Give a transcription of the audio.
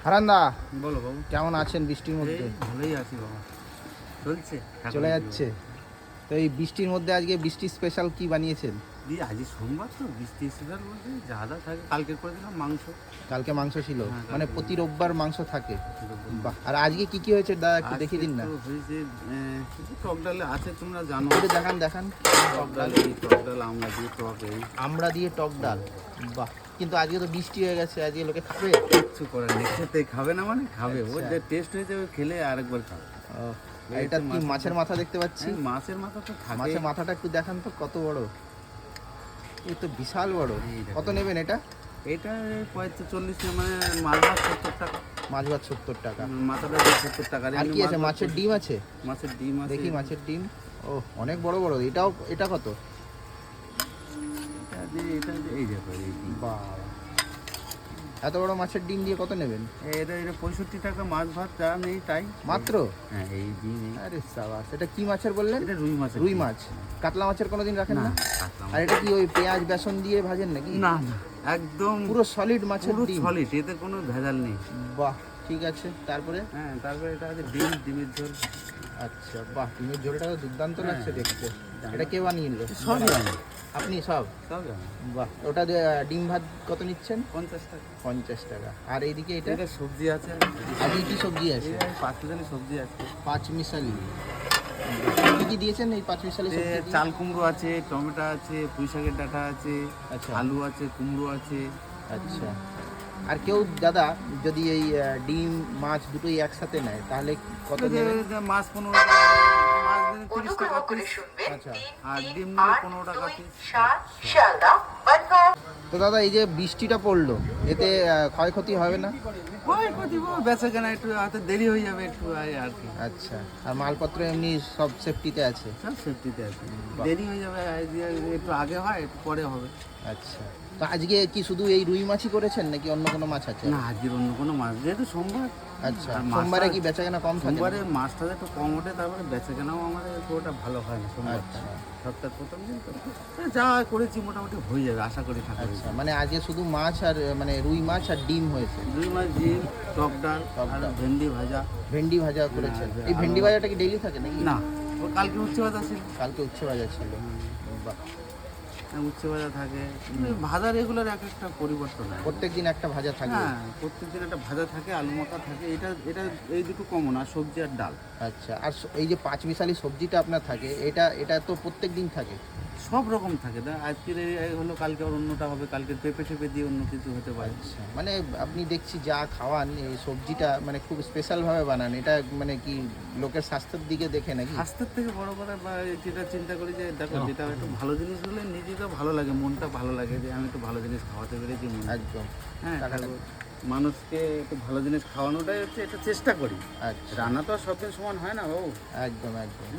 হারান্দা, বলো বাবু, কেমন আছেন বৃষ্টির মধ্যে? ভালোই আছি বাবা, চলছে চলে যাচ্ছে। তো এই বৃষ্টির মধ্যে আজকে বৃষ্টি স্পেশাল কি বানিয়েছেন? আজ সোমবার তো বৃষ্টি সিজন বলতে যা যা থাকে কালকে করে দিলাম মাংস। কালকে মাংস ছিল, হ্যাঁ, মানে কালকে প্রতি রোববার মাংস থাকে। এরকম। বাহ, আর আজকে কি কি হয়েছে দাদা একটু আজকে দেখিয়ে দিন না। তো হয়েছে কিছু টক ডালে আছে, তোমরা জানো। একটু দেখান দেখান। টক ডাল, এই টক ডাল আমরা দিয়ে টক এই আমরা দিয়ে টক ডাল। বাহ, কিন্তু আজকে তো বৃষ্টি হয়ে গেছে, আজকে লোকে খাবে? কিচ্ছু করার নেই, খেতে খাবে না মানে খাবে, ওর আচ্ছা। যে টেস্ট হয়েছে ও খেলে আরেকবার খাবে। ও, আর এটা কি মাছের মাথা দেখতে পাচ্ছি? হ্যাঁ, মাছের মাথা তো থাকে। মাছের মাথাটা একটু দেখান তো কত বড়। এই তো বিশাল বড়। এই দেখো। কত নেবেন এটা? এটা 45 মানে মাছ ভাত 70 টাকা, মাছ ভাত 70 টাকা। মাথাটা 70 টাকা। আর কি আছে? মাছের ডিম আছে? মাছের ডিম আছে, দেখি মাছের ডিম। ও, অনেক বড় বড়। এটাও, এটা কত? এটা এই দেখো এই ডিম। বাবা, এত বড় মাছের ডিম দিয়ে কত নেবেন? এটা 65 টাকা, মাছ ভাত যা নেই তাই মাত্র? হ্যাঁ, এই ডিম এই। আরে সাবাস। এটা কি মাছের বললেন? এটা রুই মাছ। রুই মাছ। কাতলা মাছের কোনোদিন রাখেন না, না? কাতলা মাছ। আর এটা কি ওই পেঁয়াজ বেসন দিয়ে ভাজেন নাকি? না না, একদম পুরো সলিড মাছের পুরো ডিম? সলিড, এতে কোনো ভেজাল নেই। বাহ, ঠিক আছে। তারপরে? হ্যাঁ, তারপরে এটা আছে ডিম, ডিমের ঝোল। আচ্ছা, বাহ, ডিমের ঝোলটা তো দুর্দান্ত হ্যাঁ। লাগছে দেখতে। এটা কে বানিয়ে নিল? সবই আমি, আপনি সব? সব জানি। বাহ, ওটা দিয়ে ডিম ভাত কত নিচ্ছেন? 50 টাকা। 50 টাকা। আর এইদিকে এটা? এটা সবজি আছে, আজকে কি সবজি আছে? এই 5 ধরনের সবজি আছে। পাঁচ মিশালি। কি কি দিয়েছেন এই পাঁচ মিশালি এ সবজি? চাল কুমড়ো আছে, টমেটো আছে, পুঁই শাকের ডাঁটা আছে, আচ্ছা আলু আছে, কুমড়ো আছে। আচ্ছা। আর কেউ দাদা যদি এই ডিম মাছ দুটোই একসাথে নেয় তাহলে কত নেবে? মাছ 15 টাকা, মাছ দিলে 30 টাকা পিস। আচ্ছা। আর ডিম নিলে 15 টাকা পিস। তো দাদা এই যে বৃষ্টিটা পড়লো, এতে ক্ষয়ক্ষতি হবে না? হয় ক্ষতি, বেচা কেনা একটু হয়তো দেরি হয়ে যাবে একটু আর কি। আচ্ছা। আর মালপত্র এমনি সব সেফটিতে আছে? সব সেফটিতে আছে, দেরি হয়ে যাবে একটু আগে হয় একটু পরে হবে। আচ্ছা। তো আজকে কি শুধু এই রুই মাছই করেছেন নাকি অন্য কোনো মাছ আছে? না, আজকের অন্য কোনো মাছ, যেহেতু সোমবার। আচ্ছা। আর মাছটা- সোমবারে কি বেচাকেনা কম থাকে? সোমবারে মাছটা একটু কম ওঠে, তারপরে বেচা কেনাও আমাদের পুরোটা ভালো হয় না সোমবারটা। আচ্ছা। সপ্তাহের প্রথম দিন তো যা করেছি মোটামুটি হয়ে যাবে, আশা করি ঠাকুর। আচ্ছা, মানে আজকে শুধু মাছ আর মানে রুই মাছ আর ডিম হয়েছে? দুই মাছ, ডিম, টক ডাল টক আর ডাল। ভেন্ডি ভাজা। ভেন্ডি ভাজা করেছেন? হ্যাঁ, এই ভেন্ডি ভাজাটা কি ডেইলি থাকে নাকি? না, ও কালকে উচ্ছে ভাজা ছিল। কালকে উচ্ছে ভাজা ছিল। বাহ। উচ্ছে ভাজা থাকে, ভাজা রেগুলার এক একটা পরিবর্তন হয়। প্রত্যেকদিন একটা ভাজা থাকে? হ্যাঁ, প্রত্যেকদিন একটা ভাজা থাকে, আলু মাখা থাকে, এটা এটা এই দুটো কমন, আর সবজি আর ডাল। আচ্ছা। আর এই যে পাঁচ মিশালি সবজিটা আপনার থাকে, এটা এটা তো প্রত্যেক দিন থাকে? সব রকম থাকে, আজকের এই হলো, কালকে আর অন্যটা হবে, কালকে পেঁপে টেপে দিয়ে অন্য কিছু হতে পারে। আচ্ছা, মানে আপনি দেখছি যা খাওয়ান এই সবজিটা মানে খুব স্পেশালভাবে বানান। এটা মানে কি লোকের স্বাস্থ্যের দিকে দেখে নাকি? স্বাস্থ্যের থেকে বড় কথা, বা যেটা চিন্তা করি যে দেখো, যেটা একটু ভালো জিনিস হলে নিজেকে ভালো লাগে, মনটা ভালো লাগে যে আমি একটু ভালো জিনিস খাওয়াতে পেরেছি মন। একদম। হ্যাঁ, টাকাটা। তারপর মানুষকে একটু ভালো জিনিস খাওয়ানোটাই হচ্ছে, এটা চেষ্টা করি। আচ্ছা, রান্না তো আর সব দিন সমান হয় না বাবু। একদম একদম।